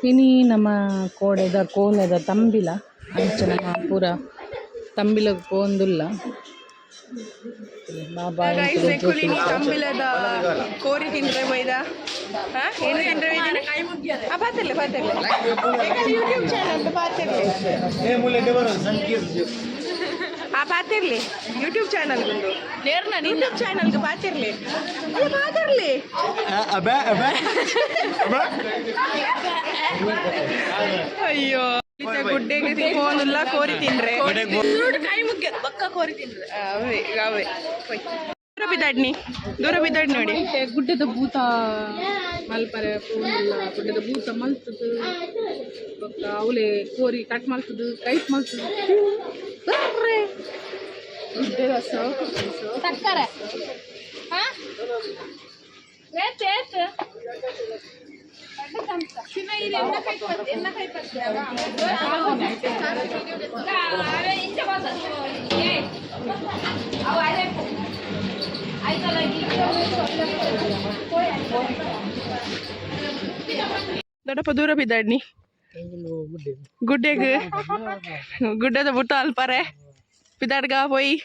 ಇನಿ ನಮ್ಮ ಕೋಣೆದ ತಂಬಿಲ ಅಂಚ ನಮ್ಮ ಪೂರ ತಂಬಿಲ ಪೋಂದುಲ್ಲ ಬಾಬಾ ತಂಬಿಲದ ಕೋರಿ ತಿಂದ್ರೆ ಬೈದ ಏನು ತಿಂದ್ರೆ ಪಾತಿರ್ಲಿ ಯೂಟ್ಯೂಬ್ ಚಾನಲ್ ಪಾತಿರ್ಲಿ ಯೂಟ್ಯೂಬ್ ಚಾನಲ್ ಯೂಟ್ಯೂಬ್ ಚಾನಲ್ಗೆ ಪಾತಿರ್ಲಿ ಅಯ್ಯೋ ಗುಡ್ಡೆಗೆ ಫೋನುಲ್ಲ ಕೋರಿ ತಿಂದ್ರೆ ಕೈ ಮುಗ್ಗ ಬಕ್ಕ ಕೋರಿ ತಿಂದ್ರೆ ಅವೇ ದೂರ ಬಿದ್ದಾಡ್ನಿ ನೋಡಿ ಗುಡ್ಡದ ಭೂತ ಮಲ್ಪರೆ ಫೋನುಲ್ಲ ಗುಡ್ಡದ ಭೂತ ಮಲ್ತದು ಬೊಕ್ಕ ಅವಳೆ ಕೋರಿ ಕಟ್ ಮಲ್ತದು ಕೈಟ್ ಮಲ್ತದು ಗುಡ್ಡೆದ ತಕ್ಕರೆ ದೊಡ್ಡಪ್ಪ ದೂರ ಬಿದ್ದಾಡ್ನಿ ಗುಡ್ಡೆಗೆ ಗುಡ್ಡದ ಬುಟ್ಟ ಅಲ್ಪಾರೆ ಬಿದ್ದಾಡ್ಗ ಹೋಯ್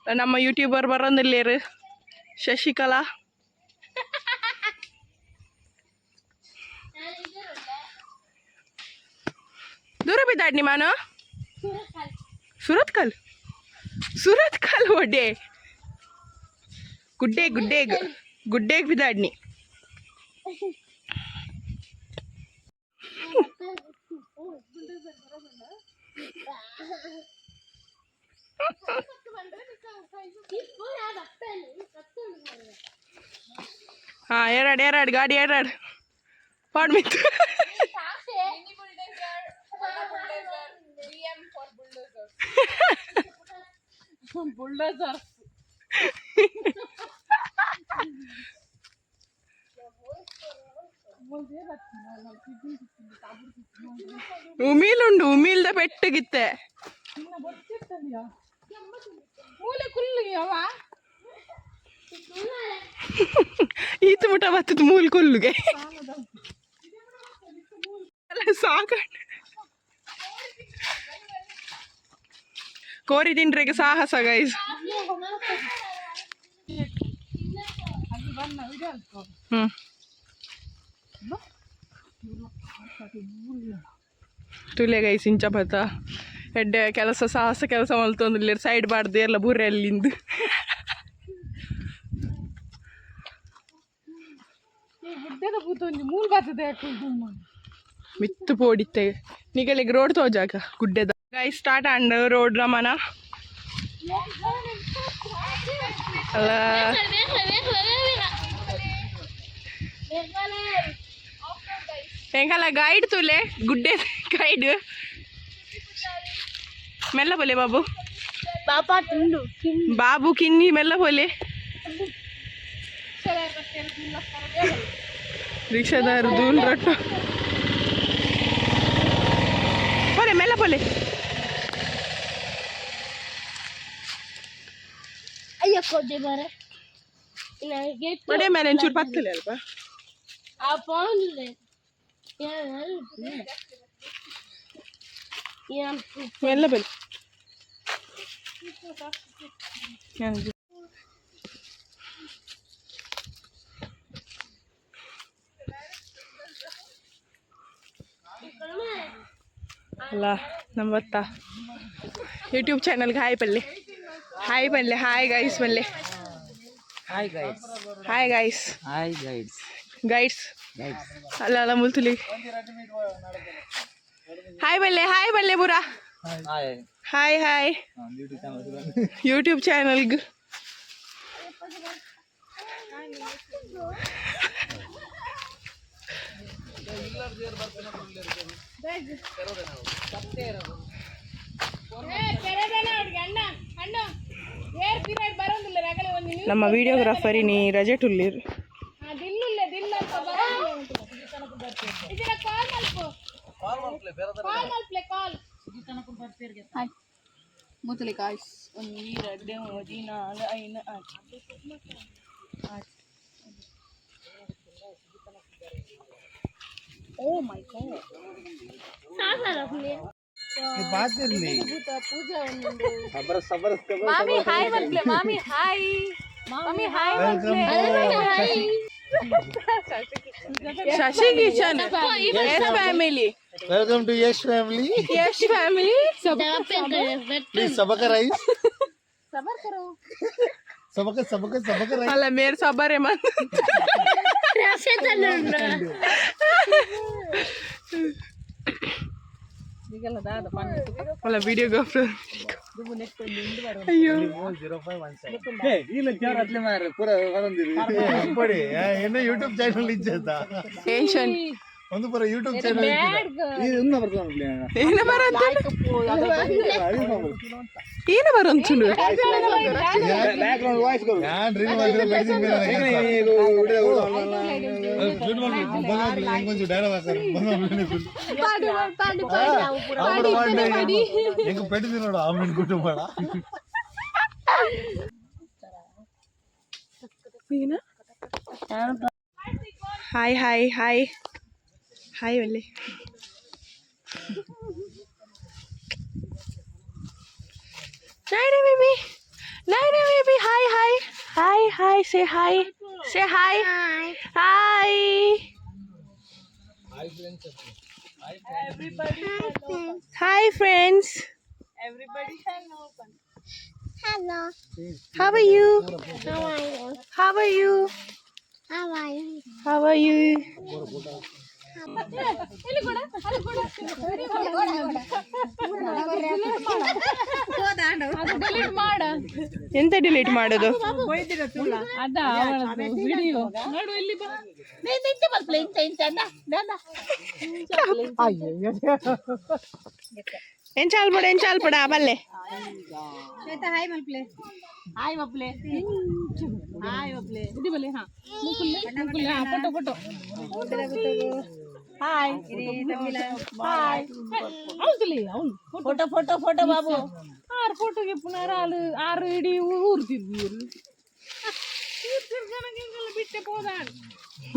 ನಮ್ಮ ಯೂಟ್ಯೂಬರ್ ಬರೋದಿಲ್ಲೇರು ಶಶಿಕಲಾ ದೂರ ಬಿದ್ದಾಡ್ನಿ ಮಾನು ಸುರತ್ ಕಲ್ ಒಡ್ಡೆ ಗುಡ್ಡೆಗ್ ಬಿದ್ದಾಡ್ನಿ ಹಾ ಎರಡ್ ಗಾಡಿ ಪಾಡ್ ಮಿತ್ತು ಉಮೀಲ್ದ ಪೆಟ್ಟಗಿತ್ತೆ ಈತ ಮುಟ ಬತ್ತದ ಮೂಲ್ ಕೊಲ್ಲುಗೆ ಸಾಕ ಕೋರಿ ತಿಂಡ್ರೆಗೆ ಸಾಹಸ ಗೈಸ್ ತುಲೆ ಗೈಸ್ ಇಂಚ ಬತ್ತ ಎಡ್ಡೆ ಸಾಹಸ ಕೆಲಸ ಮಲ್ತೊಂದು ಸೈಡ್ ಬಾಡ್ದು ಎಲ್ಲ ಬುರ್ರೆ ಅಲ್ಲಿಂದು ಮಿತ್ತು ಪೋಡಿತ್ತೆ ನಿಗಲಿಗೆ ರೋಡ್ ತೋಜಾಕ ಗುಡ್ಡೆದ ಗೈ ಸ್ಟಾರ್ಟ್ ಅಂಡ್ ರೋಡ್ ರಮನ ಅಲ್ಲ ಹೆಂಗಲ್ಲ ಗೈಡ್ ತುಲೆ ಗುಡ್ಡೆ ಗೈಡ್ ಮೆಲ್ಲ ಬೋಲೆ ಬಾಬು ಕಿನ್ನಿ ಮೆಲ್ಲ ಬೋಲೆ रिक्शादार दूल रट्टो बोले मेला बोले अಯ್ಯೋ ಕೊಡ್ದೆ ಬಾರೆ गेट बड़े मैंने चूर पत्ते ले अल्पा आ पौन ले या मेला बोले ಅಲ್ಲ ನಮ್ಮತ್ತ ಯೂಟ್ಯೂಬ್ ಚಾನಲ್ಗೆ ಹಾಯ್ ಪಲ್ಲೆ ಹಾಯ್ ಗೈಸ್ ಬಲ್ಲೆ ಗೈಡ್ಸ್ ಅಲ್ಲ ಮುಲ್ತುಲಿ ಹಾಯ್ ಬಲ್ಲೆ ಬುರಾ ಹಾಯ್ ಯೂಟ್ಯೂಬ್ ಚಾನಲ್ಗೆ ನಮ್ಮ ವಿಡಿಯೋಗ್ರಾಫರ್ ನೀ ರಜೆ ಟುಲ್ಲಿರು ಮುತಲಿ ಕಾಯ್ಸ್ ಒಂದು 2 3 4 5 6 ಓ ಮೈ ಗಾಡ್. ಮಾಮಿ ಹಾಯ್ ಮಲ್ಪ್ಲೆ, ಮಾಮಿ ಹಾಯ್, ಮಾಮಿ ಹಾಯ್ ಮಲ್ಪ್ಲೆ. Shashi kitchen, Yash family. Welcome to Yash family. Yash family. Please sabaka rice. Sabaka rice. ಅಲ್ಲ ಮೇರ್ ಸಬರೆ ಮನ್. ಈಗೆಲ್ಲ ದಾದ ಪಂಡ ಅಲ್ಲ ವಿಡಿಯೋಗ್ರಾಫರ್. ಅಯ್ಯೋ 0517. Hey, ಇಲ್ಲ ಕ್ಯಾರ ಅಟ್ಲೆ ಮಾರೆ ಪೂರ ವರಂದಿರಿ. ಪಡಿ ಏನು YouTube ಚಾನೆಲ್ ಇಜ್ಜತ. ಟೆನ್ಷನ್. ಒಂದು ಪೂರ YouTube ಚಾನೆಲ್ ಇಜ್ಜತ. ಇದು ಒಂದು ಬರ್ತದೆ. ಏನ ಬರಂತ? ಏನ ಬರಂತುಂಡು? ಬ್ಯಾಕ್ಗ್ರೌಂಡ್ ವಾಯ್ಸ್ ಕೊಡು. ಯಾನ್ ಡ್ರೀಮ್ ಮಾಡಿದ್ರೆ ಮೆಡಿಸಿನ್ ಬೇರೆ ಇದು ವಿಡಿಯೋ ಶೂಟ್ ಮಾಡ್ಬೇಕು. ಬಂದು ಇಂಗೊಂಚು ಡೈಲಾಗ್ ಹಾಕರು. ಪಾಡಿ ಎಂಗ ಪೆಟ್ಟಿದಿ ನೋಡು ಆಮೆನ್ ಕುಟುಂಬಡ. ಏನ? ಹಾಯ್ ಹಾಯ್ ಹಾಯ್ ಹಾಯ್ ಒಳ್ಳೆ. Naina baby, Naina baby, hi hi, hi hi, say hi, say hi, hi. Hi friends. Hello. How are you? How are you? How are you? How are you? How are you? ಎಂತ delete ಮಾಡೋದು? ಅದ video ನೋಡು ಇಲ್ಲಿ ಬಾ. ಏನ್ ಚಾಲ್ ಪಡ ಬಲ್ಲೆ. ಇದು ಬಲೆ ಹಾ ಮುಕುಲ್ ಹಾ ಫೋಟೋ ಹಾಯ್ ಹಾಯ್ ಅವ್ನು ಫೋಟೋ ಬಾಬು. 6 ಫೋಟೋಗೆ ಪುನಃ ಆರು ಇಡೀ ಊರ್ತಿದ್ವಿ. ಬಿಟ್ಟೆ ಹೋದಾನ್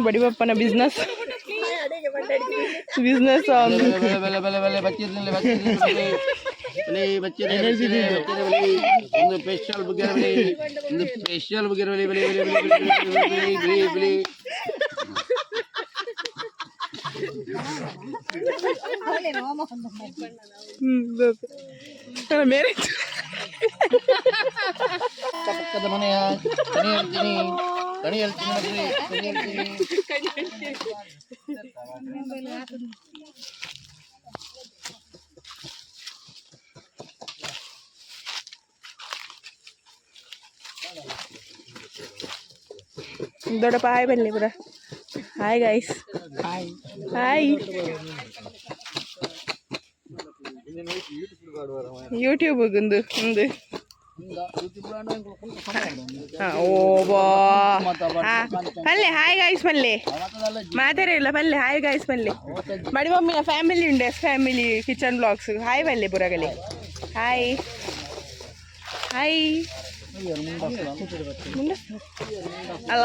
ಬಡಿ ಬಪ್ಪನ ಬಿಸ್ನೆಸ್ ಮೇರೆ ಪಕ್ಕದ ಮನೆಯ ಕಣಿ ಹೇಳ್ತೀನಿ. ದೊಡ್ಡಪ್ಪ ಹಾಯ್ ಬನ್ನಿ ಪುರ. Hi guys, hi. ಯೂಟ್ಯೂಬ್ ಒಂದು ಓಬಾ ಪಲ್ಲೆ ಹಾಯ್ ಗಾಯ್ಸ್ ಪಲ್ಲೆ ಮಾತಾಡೇ ಇಲ್ಲ ಪಲ್ಲೆ ಹಾಯ್ ಗಾಯ್ಸ್ ಪಲ್ಲೆ ಬಡಿ ಮಮ್ಮಿನ ಫ್ಯಾಮಿಲಿ ಉಂಡೆ ಫ್ಯಾಮಿಲಿ ಕಿಚನ್ ಬ್ಲಾಗ್ಸ್ ಹಾಯ್ ಪಲ್ಲೆ ಪುರಗಲಿ ಹಾಯ್ ಹಾಯ್ ಅಲ್ಲ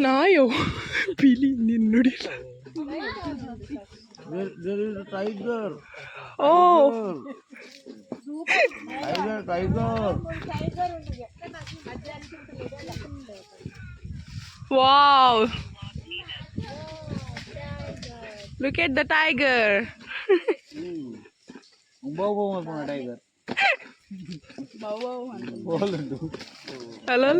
ನಾಯೋ ಬಿಲಿ ನಿನ್ನುಡಿ tiger oh tiger wow, look at the tiger. Tiger Hello.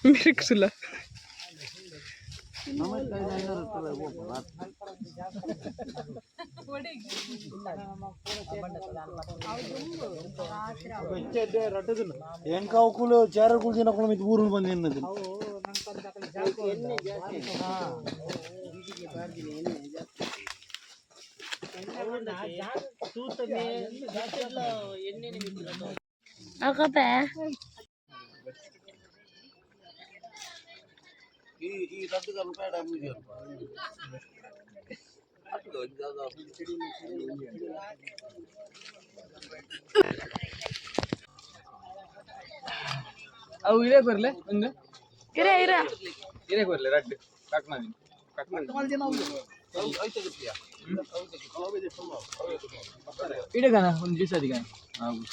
Mirksula. ಎಂಕಾವುಕುಲು ಚೇರಕುಲು ದಿನಕುಲು ಮಿತ್ ಊರು ಬಂದು ಎನ್ನದು Apa? ಈ ರದ್ದುಗಳು ಬೇಡ ಮುಗಿಯ ಅವು ಇರೇ ಬರ್ಲೆ ಒಂದು ಇರ ಇರೇ ಬರ್ಲೆ ರಡ್ಡು ಕಟ್ ಮಾಡಿ ಇಡಗಾನ ಒಂದು ಜ್ಯೂಸ್ ಅದಿಗ ಹಾಗು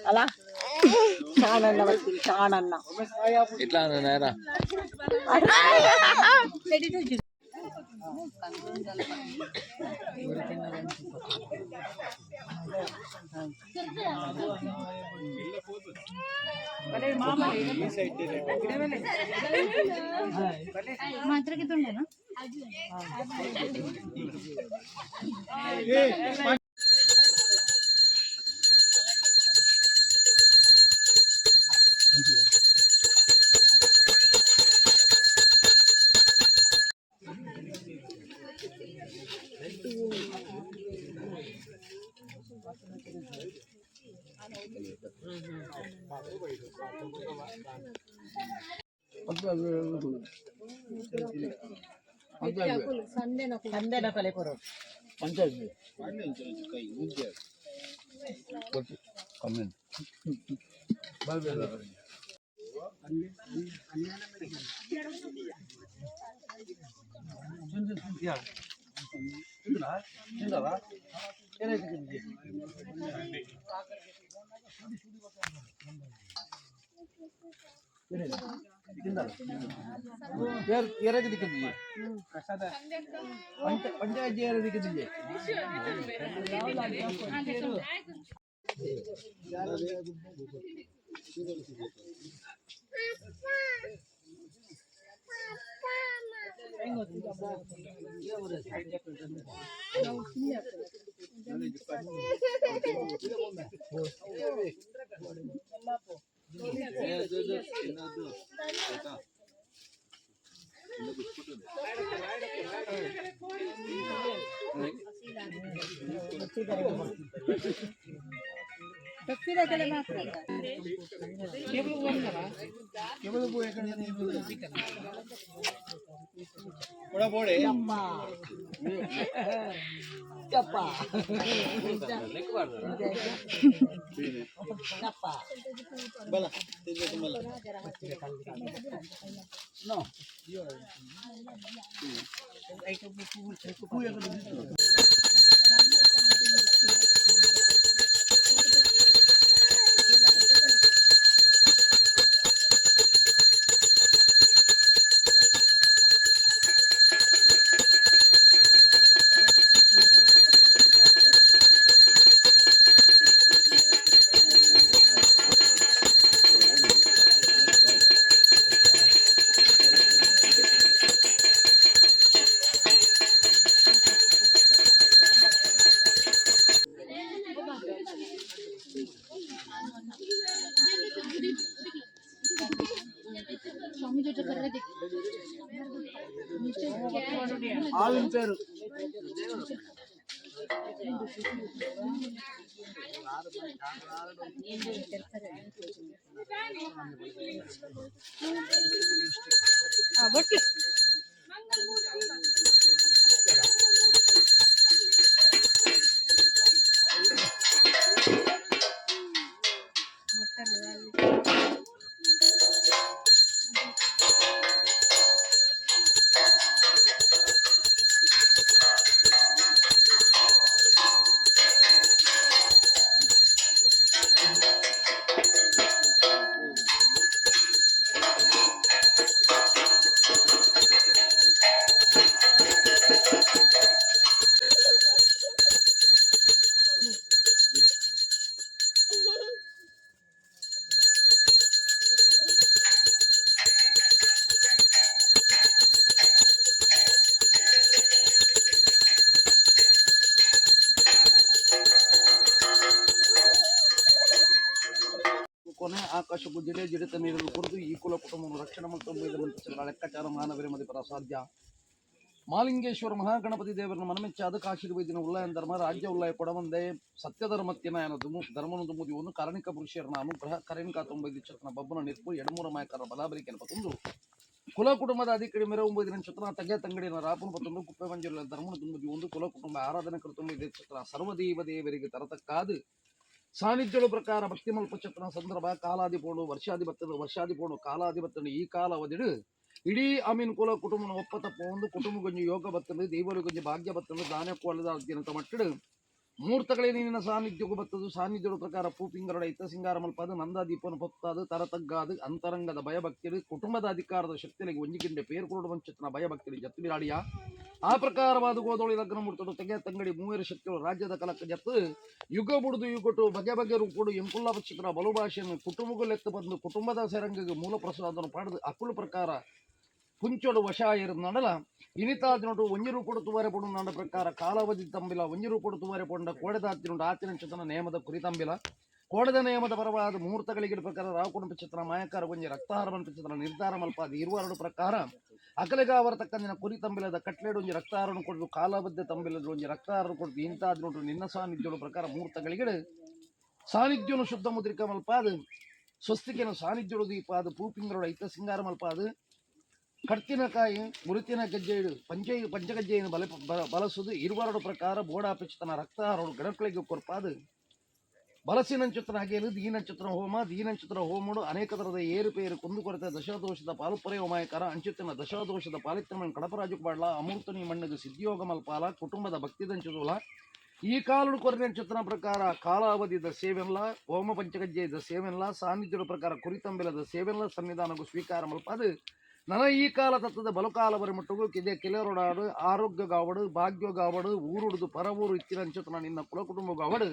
ಅಲ್ಲ ಚಾನನ್ನ ಬರ್ತೀನಿ ಚಾನನ್ನ ಇಟ್లా నేరా ಮಾತ್ರ ಕಿತ್ತುಂಡೇನಾ ಸಂದೇನ ಕಲೆ ಕೊರೋ ಎರಕ್ಕೆ ದಿಕ್ಕಿದ್ದೀಯ ಪಂಚಾಯತ್ ಏರ ದಿಕ್ಕಿದ್ದೀಯ ఆవిన పేరు ಬೊಟ್ಟಿ ಆಕಾಶಕ್ಕೂ ಜಿಡಿತ ನೀರನ್ನು ಕುರಿತು ಈ ಕುಲ ಕುಟುಂಬವನ್ನು ರಕ್ಷಣೆ ಮತ್ತು ಲೆಕ್ಕಾಚಾರ ಮಾನವರೇ ಮದಿಪರ ಸಾಧ್ಯ. ಮಾಲಿಂಗೇಶ್ವರ ಮಹಾಗಣಪತಿ ದೇವರನ್ನು ಮನಮೆಚ್ಚ ಅದಕ್ಕೆ ಆಶೀರ್ವದಿನ ಉಲ್ಲಯನ ಧರ್ಮ ರಾಜ್ಯ ಉಲ್ಲಯ ಕೊಡವಂದೇ ಸತ್ಯಧರ್ಮತ್ತಿನ ಧರ್ಮನು ತುಂಬುದಿವನ್ನು ಕಾರಣಿಕ ಪುರುಷರನ ಅನುಗ್ರಹ ಕರೆಣಿಕ ತೊಂಬೈದು ಚತನ ಬಬ್ಬನ ನಿರ್ಪು ಎಡಮೂರ ಮಾಯಕರ ಬಲಾಬರಿಕೆ ಪತ್ತೊಂದು ಕುಲ ಕುಟುಂಬದ ಅಧಿಕಡಿ ಮೆರ 9 ಚತನ ತಗ್ಗೆ ತಂಗಡಿನ ರಾಪುನ ಪತ್ತೊಂದು ಕುಪ್ಪೆ ಮಂಜುಲ ಧರ್ಮನು ತುಂಬುದಿ ಒಂದು ಕುಲ ಕುಟುಂಬ ಆರಾಧನೆ ಕೃತೊಂಬೈದು ಚತನ ಸರ್ವದೇವ ದೇವರಿಗೆ ತರತಕ್ಕಾದು ಸಾನ್ನಿಧ್ಯಗಳ ಪ್ರಕಾರ ಭಕ್ತಿ ಮಲ್ಪ ಚತನ ಸಂದರ್ಭ ಕಾಲಾದಿಪೋಣು ವರ್ಷಾದಿಪೋಣು ಕಾಲಾದಿಪತ್ತನು ಈ ಕಾಲ ಅವಧಿಡು ಇಡೀ ಆಮೀನ್ ಕುಲ ಕುಟುಂಬನ ಒಪ್ಪತಪ್ಪ ಒಂದು ಕುಟುಂಬ ಗೊಂಜು ಯೋಗ ಬತ್ತಂದು ದೇವರು ಗೊಂಜು ಭಾಗ್ಯ ಬತ್ತಂದು ದಾನಕ್ಕೂ ಅಲ್ಲದ ಮಟ್ಟಿಡು ಮೂರ್ತಗಳೇ ನಿನ್ನ ಸಾನ್ನಿಧ್ಯಕ್ಕೂ ಬತ್ತದು ಸಾನ್ನಿಧ್ಯದ ಪ್ರಕಾರ ಪೂಪಿಂಗರಡ ಇತ್ತ ಸಿಂಗಾರ ಮಲ್ಪಾದ ನಂದಾದೀಪನ ಪೊತ್ತಾದು ತರತಗ್ಗಾದು ಅಂತರಂಗದ ಭಯಭಕ್ತಿಡು ಕುಟುಂಬದ ಅಧಿಕಾರದ ಶಕ್ತಿಗಳಿಗೆ ಒಂಜಿಗಿಂಡೆ ಪೇರು ಕೊರಡು ಮಂಚತನ ಭಯಭಕ್ತಿಡಿ ಜತ್ತು ಬಿರಾಡಿಯ ಆ ಪ್ರಕಾರವಾದ ಗೋದೋಳಿ ಲಗ್ನ ಮುಡ್ತಡು ತೆಗೆ ತಂಗಡಿ ಮೂವರು ಶಕ್ತಿಗಳು ರಾಜ್ಯದ ಕಲಕ ಜತ್ತು ಯುಗ ಬುಡುದು ಯುಗಟು ಬಗೆ ಬಗೆ ರೂಪುಡು ಎಂಕುಲ್ಲ ಪಕ್ಷಿಕರ ಬಲು ಭಾಷೆಯನ್ನು ಕುಟುಂಬಗಳೆತ್ತು ಬಂದು ಕುಟುಂಬದ ಸೆರಂಗಿಗೆ ಮೂಲ ಪ್ರಸಾದವನ್ನು ಪಡೆದು ಅಕ್ಕುಳು ಪ್ರಕಾರ ಕುಂಚೋಡು ವಶ ನಡಲ ಇನಿತಾದಿನೋಡು ಒಂಜರು ಕೊಡುತ್ತುವರೆ ಪೊಡು ನಾಡ ಪ್ರಕಾರ ಕಾಲಾವಧಿ ತಂಬಿಲ ಒಂಜರು ಕೊಡುತ್ತುವರೆ ಪೊಂಡ ಕೋಡೆದಾತಿನೋಡು ಆಚಿನ ಚತನ ನೇಮದ ಕುರಿ ತಂಬಿಲ ಕೋಡೆದ ನೇಮದ ಪರವಾದ ಮುಹೂರ್ತಗಳಿಗೆ ಪ್ರಕಾರ ರಾವಕುಂಡ ಚಿತ್ರ ಮಾಯಕಾರ ಗೊಂಜಿ ರಕ್ತಾಹಾರ ಚಿತ್ರ ನಿರ್ಧಾರ ಮಲ್ಪಾದ ಇರುವರಡು ಪ್ರಕಾರ ಅಕಲೆಗಾವರ ತಕ್ಕಂದಿನ ಕುರಿ ತಂಬಿಲದ ಕಟ್ಲೆಡು ಒಂಜಿ ರಕ್ತಾಹಾರನು ಕೊಡದು ಕಾಲಾಬದ್ಧ ತಂಬಿಲದ ಒಂಜಿ ರಕ್ತಾಹಾರ ಕೊಡದು ಇಂತಾದಿನೋಡು ನಿನ್ನ ಸಾನ್ನಿಧ್ಯಗಳು ಪ್ರಕಾರ ಮುಹೂರ್ತಗಳಿಗೆ ಸಾನ್ನಿಧ್ಯನು ಶುದ್ಧ ಮುದ್ರಿಕ ಮಲ್ಪಾದ ಸ್ವಸ್ತಿಕೆನ ಸಾನ್ನಿಧ್ಯಡು ದೀಪಾದ ಪೂಪಿಂಗರೋಡ ಇತ್ತ ಸಿಂಗಾರ ಮಲ್ಪಾದ ಕರ್ತಿನಕಾಯಿ ಮುರುತಿನ ಗೆಜ್ಜೆಯಿಡು ಪಂಚಗಜ್ಜೆಯನ್ನು ಬಳಸುವುದು ಇರುವರಡು ಪ್ರಕಾರ ಬೋಡಾಪೇಕ್ಷಿತನ ರಕ್ತಾಹಾರಡು ಗಣಕಳಿಗೆ ಕೊರ್ಪಾದು ಬಲಸಿನಂಚುತನ ಹಾಗೆಯಲು ದೀನಂಚುತನ ಹೋಮ ದೀನಂಚುತನ ಹೋಮಡು ಅನೇಕ ಥರದ ಏರುಪೇರು ಕುಂದುಕೊರತೆ ದಶದೋಷದ ಪಾಲುಪೊರೆ ಹೋಮಾಯಕರ ಅಂಚುತ್ತಿನ ದಶದೋಷದ ಪಾಲಿತ್ರಮಣ ಕಡಪರಾಜು ಪಾಡ್ಲ ಅಮೃತನಿ ಮಣ್ಣಿಗೆ ಸಿದ್ಧಿಯೋಗ ಮಲ್ಪಾಲ ಕುಟುಂಬದ ಭಕ್ತಿದಂಚುದೂಲ ಈ ಕಾಲುಡು ಕೊರನೆಂಚುತನ ಪ್ರಕಾರ ಕಾಲಾವಧಿದ ಸೇವೆಲ್ಲ ಹೋಮ ಪಂಚಗಜ್ಜೆಯದ ಸೇವೆಲ್ಲ ಸಾನ್ನಿಧ್ಯದ ಪ್ರಕಾರ ಕುರಿತಂಬಿಲದ ಸೇವೆಲ್ಲ ಸನ್ನಿಧಾನಗೂ ಸ್ವೀಕಾರ ಮಲ್ಪಾದು ನನ್ನ ಈ ಕಾಲ ತತ್ತದ ಬಲಕಾಲ ಬರಮಟ್ಟಗೂ ಕಿದೆ ಕೆಲರೊಡಾಡು ಆರೋಗ್ಯಗಾವಡು ಭಾಗ್ಯಗಾವಡು ಊರುಡುದು ಪರವೂರು ಇತ್ತಿನಂಚುತನ ನಿನ್ನ ಕುಲ ಕುಟುಂಬಗಾವಡು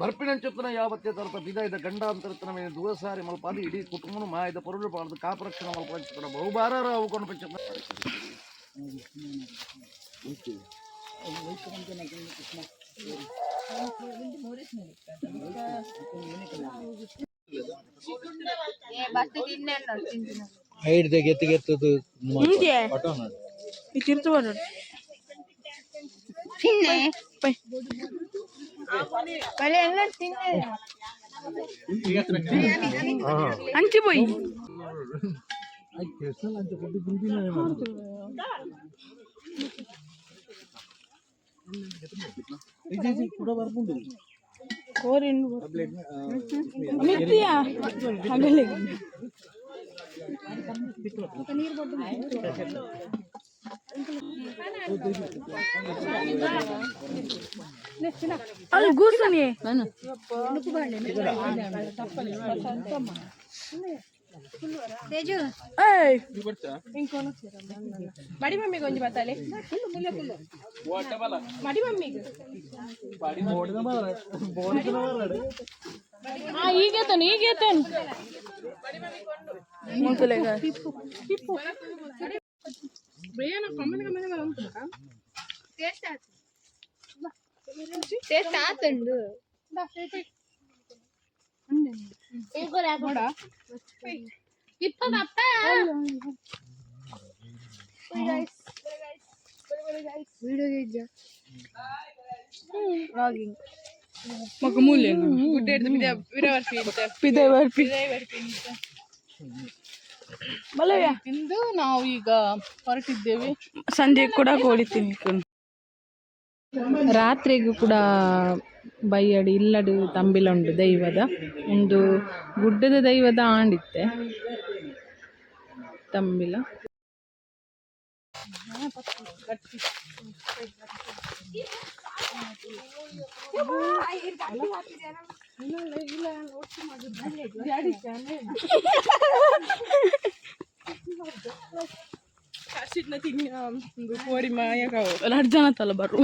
ಬರ್ಪಿನಂಚುತನ ಯಾವತ್ತೇ ತರತ ಬಿದಾಯದ ಗಂಡಾಂತರತನ ಮೇಲೆ ದೂರಸಾರಿ ಮಲ್ಪಾದು ಇಡೀ ಕುಟುಂಬನು ಮಾಯದ ಪರುಳು ಪಾಡದು ಕಾಪರಕ್ಷಣ ಮಲ್ಪಂಚುತನ ಬಹುಭಾರ ಅವುಕೊಂಡು ಪಂಚ ಹೈಟ್ ಗೆತ್ತದು ತಿರ್ತು ಬರೋದು ತಿನ್ನೆ ಎಲ್ಲ ತಿನ್ನೆ ಅಂಚಿ போய் ಮಿತ್ತಿಯಾ ಆಗಲೇ ಅದು ಕೂರ್ಸನಿ ಮಡಿ ಮಮ್ಮಿಗೆ ಒಂಜಿ ಬತ್ತಲೆ ಮಡಿ ಮಮ್ಮಿಗೆ ಈಗೇತನು టేస్ట్ ఆతండు ఇప్పదప్ప మాకు మూల్ಯ ತಿಂದು ನಾವು ಈಗ ಹೊರಟಿದ್ದೇವೆ. ಸಂಜೆ ಕೂಡ ಕೋಳಿ ತಿನ್ಕೊಂಡು ರಾತ್ರಿಗೂ ಕೂಡ ಬೈಯಡು ಇಲ್ಲಡು ತಂಬಿಲ ಉಂಡು ದೈವದ ಒಂದು ಗುಡ್ಡದ ದೈವದ ಆಂಡಿತ್ತೆ ತಂಬಿಲ ಕೋರಿ ಮಾಯ ಎರಡು ಜನ ತಲ ಬರು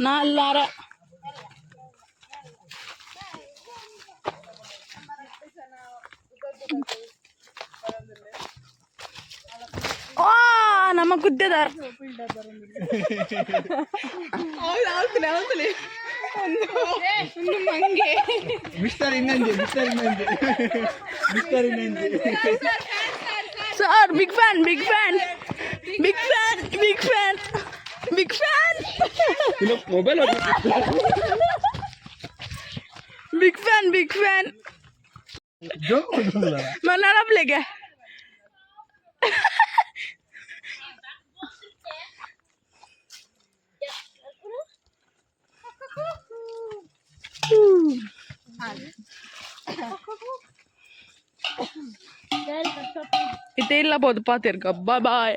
ನಾಲ್ಲಾರ ನಮ್ಮ ಕುದ್ದದಾರ ಒಂದು ಮಂಗೆ mister Innanje mister Innanje mister Innanje sir big fan big fan big fan big fan big fan mobile big fan big fan ಮನಾಡಪ್ಲೆಗೆ ಇತ್ತೆ ಇಲ್ಲ ಬೋದು ಪಾತಿರ್ಗ ಬಾಯ್ ಬಾಯ್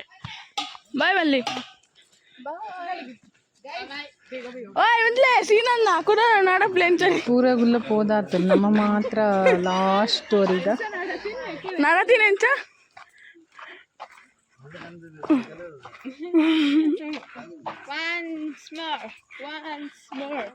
ಬಾಯ್ ಬಲ್ಲಿ ಓಯ್ ಒಂದ್ಲೆ ಸೀನನ್ನ ಕೂಡ ನಾಡಪ್ಲೇನ್ ಚಳಿ ಪೂರಗುಲ್ಲ ಪೋದಾತು ನಮ್ಮ ಮಾತ್ರ ಲಾಸ್ಟ್ ಸ್ಟೋರಿಗ ನಡತೀನೆಂಚ once more